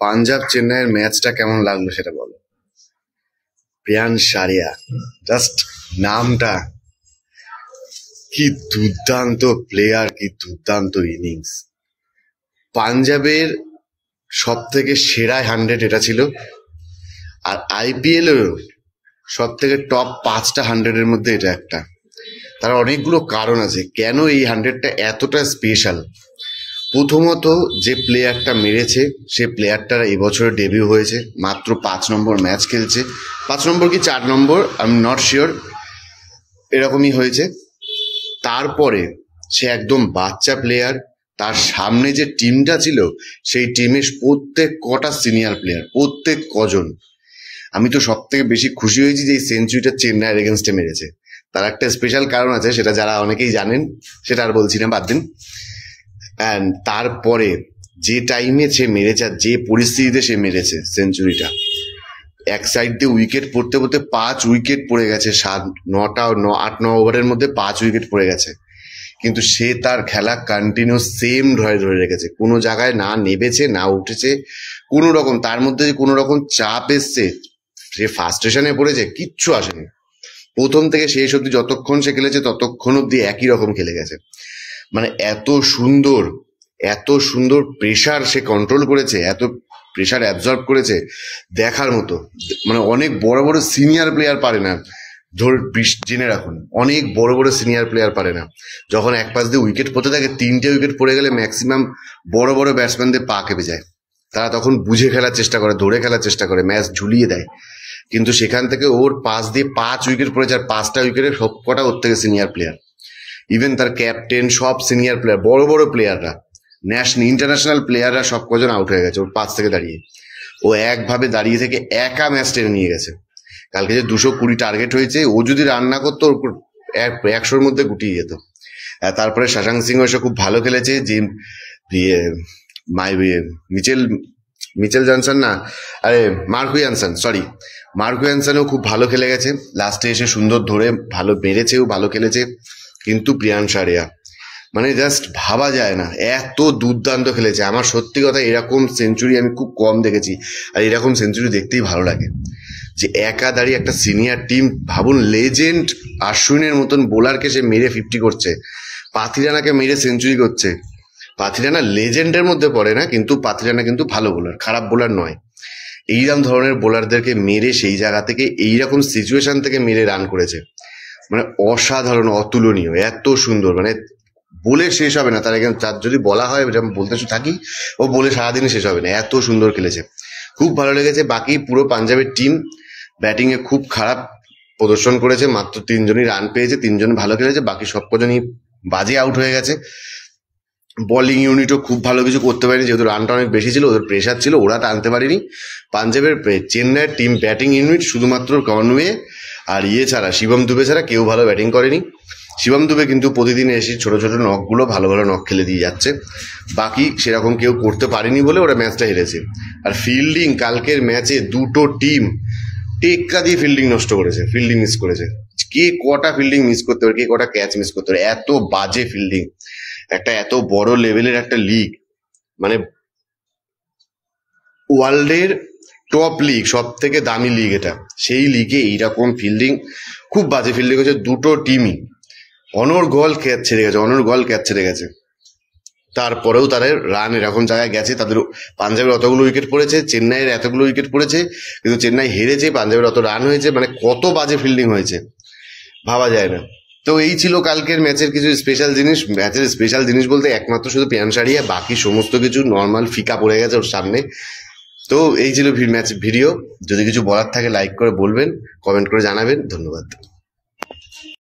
পাঞ্জাব চেন্নাইয়ের ম্যাচটা কেমন লাগলো সেটা বলো। প্রিয়ান সারিয়া, জাস্ট নামটা, কি দুর্দান্ত প্লেয়ার, কি দুর্দান্ত ইনিংস। পাঞ্জাবের সব থেকে সেরা 100 এটা ছিল, আর আইপিএল এর সব থেকে টপ 5টা 100-এর মধ্যে এটা একটা। তার অনেকগুলো কারণ আছে কেন এই 100টা এতটা স্পেশাল। প্রথমত, যে প্লেয়ারটা মেরেছে সে প্লেয়ারটার এবছরে ডেবিউ হয়েছে, মাত্র 5 নম্বর ম্যাচ খেলছে, 5 নম্বর কি 4 নম্বর আই এম নট শিওর, এরকমই হয়েছে। তারপরে সে একদম বাচ্চা প্লেয়ার, তার সামনে যে টিমটা ছিল সেই টিমের প্রত্যেক কটা সিনিয়র প্লেয়ার, প্রত্যেক কজন। আমি তো সব থেকে বেশি খুশি হয়েছি যে এই সেঞ্চুরিটা চেন্নাইয়ের এগেনস্টে মেরেছে। তার একটা স্পেশাল কারণ আছে, সেটা যারা অনেকেই জানেন, সেটা আর বলছি না, বাদ দিন। অ্যান্ড তারপরে যে টাইমে সে মেরেছে আর যে পরিস্থিতিতে সে মেরেছে সেঞ্চুরিটা, এক সাইড দিয়ে উইকেট পড়তে পড়তে 5 উইকেট পড়ে গেছে, 8-9 ওভারের মধ্যে 5 উইকেট পড়ে গেছে, কিন্তু সে তার খেলা কন্টিনিউ সেম ধরে রেখেছে। কোনো জায়গায় না নেবেছে না উঠেছে কোনো রকম, তার মধ্যে যে কোনো রকম চাপ এসছে, সে ফার্স্ট্রেশনে পড়েছে, কিচ্ছু আসেনি। প্রথম থেকে শেষ অব্দি যতক্ষণ সে খেলেছে ততক্ষণ অব্দি একই রকম খেলে গেছে। মানে এত সুন্দর প্রেশার সে কন্ট্রোল করেছে, এত প্রেশার অ্যাবজর্ব করেছে, দেখার মতো। মানে অনেক বড় বড় সিনিয়র প্লেয়ার পারে না, জেনে রাখুন, অনেক বড় বড় সিনিয়র প্লেয়ার পারে না। যখন এক পাশ দিয়ে উইকেট পড়তে থাকে, 3টে উইকেট পড়ে গেলে ম্যাক্সিমাম বড় বড় ব্যাটসম্যানদের পা কেঁপে যায়, তারা তখন বুঝে খেলার চেষ্টা করে, ধরে খেলার চেষ্টা করে, ম্যাচ ঝুলিয়ে দেয়। কিন্তু সেখান থেকে ওর পাশ দিয়ে 5 উইকেট পড়েছে, আর 5টা উইকেটের সব কটা ওর থেকে সিনিয়র প্লেয়ার, ইভেন তার ক্যাপ্টেন, সব সিনিয়র প্লেয়ার, বড় বড় প্লেয়াররা, ইন্টারন্যাশনাল প্লেয়াররা সব কজন আউট হয়ে গেছে ওর পাশ থেকে দাঁড়িয়ে। ও একভাবে দাঁড়িয়ে থেকে একা ম্যাচ টেনে নিয়ে গেছে। কালকে যে 220 টার্গেট হয়েছে, ও যদি রান না করতো 100-র মধ্যে গুটিয়ে যেত। তারপরে শশাঙ্ক সিংহ এসে খুব ভালো খেলেছে, যে মিচেল জনসন না, আরে মার্কো ইয়ানসনও খুব ভালো খেলে গেছে, লাস্টে এসে সুন্দর ধরে ভালো মেরেছেও, ভালো খেলেছে। কিন্তু প্রিয়ান সারিয়া, মানে জাস্ট ভাবা যায় না, এত দুর্দান্ত খেলেছে। আমার সত্যি কথা, এরকম সেঞ্চুরি আমি খুব কম দেখেছি, আর এরকম সেঞ্চুরি দেখতেই ভালো লাগে, যে একা দাঁড়িয়ে একটা সিনিয়র টিম, ভাবুন, লেজেন্ড আশ্বিনের মতন বোলারকে সে মেরে 50 করছে, পাথিরানাকে মেরে সেঞ্চুরি করছে। পাথিরানা লেজেন্ডের মধ্যে পড়ে না, কিন্তু পাথিরানা কিন্তু ভালো বোলার, খারাপ বোলার নয়। এইরকম ধরনের বোলারদেরকে মেরে সেই জায়গা থেকে, এইরকম সিচুয়েশন থেকে মেরে রান করেছে, মানে অসাধারণ, অতুলনীয়, এত সুন্দর, মানে বলে শেষ হবে না। তার যদি বলা হয়, যেমন বলতে থাকি, ও বলে সারাদিনই শেষ হবে না, এত সুন্দর খেলেছে, খুব ভালো লেগেছে। বাকি পুরো পাঞ্জাবের টিম ব্যাটিংয়ে খুব খারাপ প্রদর্শন করেছে, মাত্র 3 জনই রান পেয়েছে, 3 জন ভালো খেলেছে, বাকি সব কজনই বাজে আউট হয়ে গেছে। বোলিং ইউনিটও খুব ভালো কিছু করতে পারেনি, যেহেতু রানটা অনেক বেশি ছিল, ওদের প্রেশার ছিল, ওরা টানতে পারেনি। পাঞ্জাবের চেন্নাইয়ের টিম ব্যাটিং ইউনিট শুধুমাত্র কনওয়ে আর ছাড়া, শিবম দুবে ছাড়া কেউ ভালো ব্যাটিং করেনি। শিবম দুবে কিন্তু প্রতিদিন এসে ছোট ছোট নকগুলো ভালো ভালো নক খেলে দিয়ে যাচ্ছে, বাকি সেরকম কেউ করতে পারেনি বলে ওরা ম্যাচটা হেরেছে। আর ফিল্ডিং, কালকের ম্যাচে দুটো টিম টেক্কা দিয়ে ফিল্ডিং নষ্ট করেছে, ফিল্ডিং মিস করেছে। কে কটা ফিল্ডিং মিস করতে পারে, কে কটা ক্যাচ মিস করতে পারে, এত বাজে ফিল্ডিং। একটা এত বড় লেভেলের একটা লিগ, মানে ওয়ার্ল্ডের টপ লিগ, সব থেকে দামি লিগ এটা, সেই লিগে এইরকম ফিল্ডিং, খুব বাজে ফিল্ডিং হচ্ছে দুটো টিমই। অনর্গল ক্যাচ ছেড়ে গেছে। তারপরেও তাদের রান এরকম জায়গায় গেছে, তাদের পাঞ্জাবের অতগুলো উইকেট পড়েছে, চেন্নাইয়ের এতগুলো উইকেট পড়েছে, কিন্তু চেন্নাই হেরেছে, পাঞ্জাবের অত রান হয়েছে, মানে কত বাজে ফিল্ডিং হয়েছে ভাবা যায় না। তো এই ছিল কালকের ম্যাচের কিছু স্পেশাল জিনিস। ম্যাচের স্পেশাল জিনিস বলতে একমাত্র শুধু প্রিয়ান সারিয়া, বাকি সমস্ত কিছু নর্মাল ফিকা পড়ে গেছে ওর সামনে। তো এই ছিল ম্যাচ ভিডিও। যদি কিছু বলার থাকে লাইক করে বলবেন, কমেন্ট করে জানাবেন। ধন্যবাদ।